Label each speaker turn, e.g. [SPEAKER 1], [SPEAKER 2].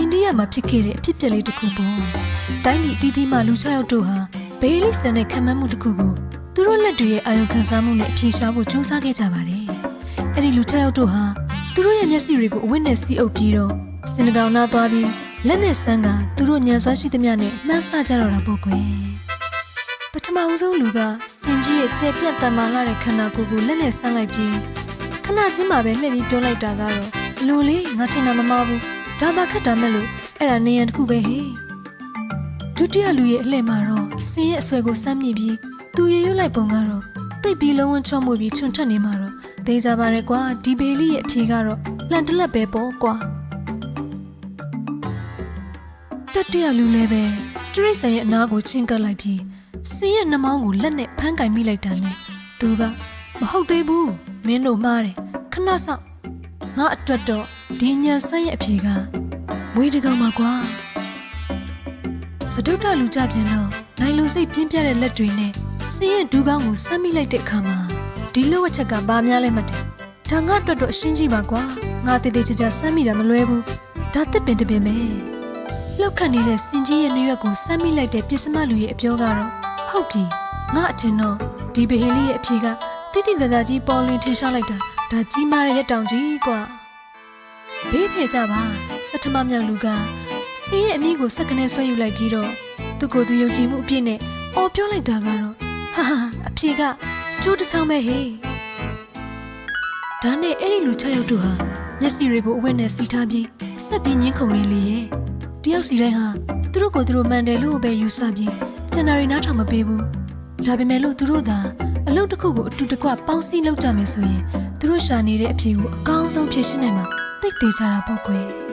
[SPEAKER 1] န္ဒိယမှာဖြစ်ခဲ့တဲ့အဖြစ်အပျက်လေးတစ်ခုပေါ့တိုင်းပြည်အသီးသီးမှာလူ6ယောက်တို့ဟာဘေးလိဆန်တဲ့ခံမှန်းမှုတစ်ခုကိုသူတို့လက်တွေရဲ့အာရုံခံစားမှုနဲ့အဖြေရှာဖို့ကြိုးစားခဲ့ကြပါတယ်အဲ့ဒီလူ6ယောက်တို့ဟာသူတို့ရဲ့မျက်စိတွေကိုအဝတ်နဲ့စီးအုပ်ပြီးတော့စင်ကောင်နာသွားပြီးလက်နဲ့ဆန်းကသူတို့ညံစွမ်းရှိသမျှနဲ့မှန်းဆကြတော့တာပေါ့ကွယ်ပထမဦးဆုံးလူကစင်ကြီးရဲ့ကျေပြတ်တန်မာလာတဲ့ခန္ဓာကိုယ်ကိုလက်နဲ့ဆန်းလိုက်ပြီးခဏချင်းမှပဲလှည့်ပြီးပြောလိုက်တာကတော့လူလေးငါထင်တာမမှားဘူးဒါမှခက်တာမဲ့လို့အဲ့ဒါနေရန်တစ်ခုပဲဟေ့ဒုတိယလူရဲ့အလှည့်မှာတော့စင်ရဲ့အဆွဲကိုစမ်းမြင့်ပြီးသူရေရွတ်လိုက်ပုံကတော့တိတ်ပြီးလုံးဝချော့မွေ့ပြီးချွန်ထက်နေမှာတော့သိကြပါရဲ့ကွာဒီဘေလီရဲ့အဖြေကတော့လန်တလက်ပဲပေါ့ကွာတတိယလူလည်းပဲတရိတ်ဆန်ရဲ့အနားကိုချင်းကပ်လိုက်ပြီးစင်ရဲ့နှမောင်းကိုလက်နဲ့ဖမ်းကင်မိလိုက်တာနဲ့သူကမဟုတ်သေးဘူးမင်းတို့မှားတယ်ခဏစောင့်ငါအတွက်တော့ဒီညံဆန်းရဲ့အဖြေကမွေးတကောင်ပါကွာစတုတ္ထလူကြပြန်တော့နိုင်လူစိတ်ပြင်းပြတဲ့လက်တွေနဲ့စင်ရဲ့ဒူးကောင်းကိုစမ်းမိလိုက်တဲ့အခါမှာဒီလိုအချက်ကဘာများလဲမသိဒါငါအတွက်တော့အရှင်းကြီးပါကွာငါတည်တည်ချာချာစမ်းမိတာမလွဲဘူးဒါတစ်ပင်တစ်ပင်ပဲလောက်ခတ်နေတဲ့စင်ကြီးရဲ့နှရွက်ကိုစမ်းမိလိုက်တဲ့ပစ္စမလူရဲ့အပြောကတော့ဟုတ်ပြီငါအထင်တော့ဒီဘဟေလီရဲ့အဖြေကတိတိတသာကြီးပေါ်လင်းထင်ရှားလိုက်တာဒါကြီးမားတဲ့ရက်တောင်ကြီးကွာဘေးဖယ်ကြပါစက်ထမမြောက်လူကစင်ရဲ့အမိကိုစက်ကနေဆွဲယူလိုက်ပြီးတော့သူ့ကိုယ်သူယုံကြည်မှုအပြည့်နဲ့အော်ပြောလိုက်တာကတော့ဟာအဖြေကကျိုးတစ်ချောင်းပဲဟေးဒါနဲ့အဲ့ဒီလူ6ယောက်တို့ဟာမျက်စိတွေကိုအဝတ်နဲ့စီထားပြီးဆက်ပြီးညှင်းခုန်နေလေရဲ့တယောက်စီတိုင်းဟာသူတို့ကိုသူတို့မှန်တယ်လို့ပဲယူဆပြီးတန်တာရီနားထောင်မပေးဘူးဒါပေမဲ့လို့သူတို့သာအလုပ်တစ်ခုကိုအတူတကွပေါင်းစည်းလုပ်ကြမယ်ဆိုရင်သူတို့ရှာနေတဲ့အဖြေကိုအကောင်းဆုံးဖြေရှင်းနိုင်မှာသိသေးကြတာပေါ့ကွယ်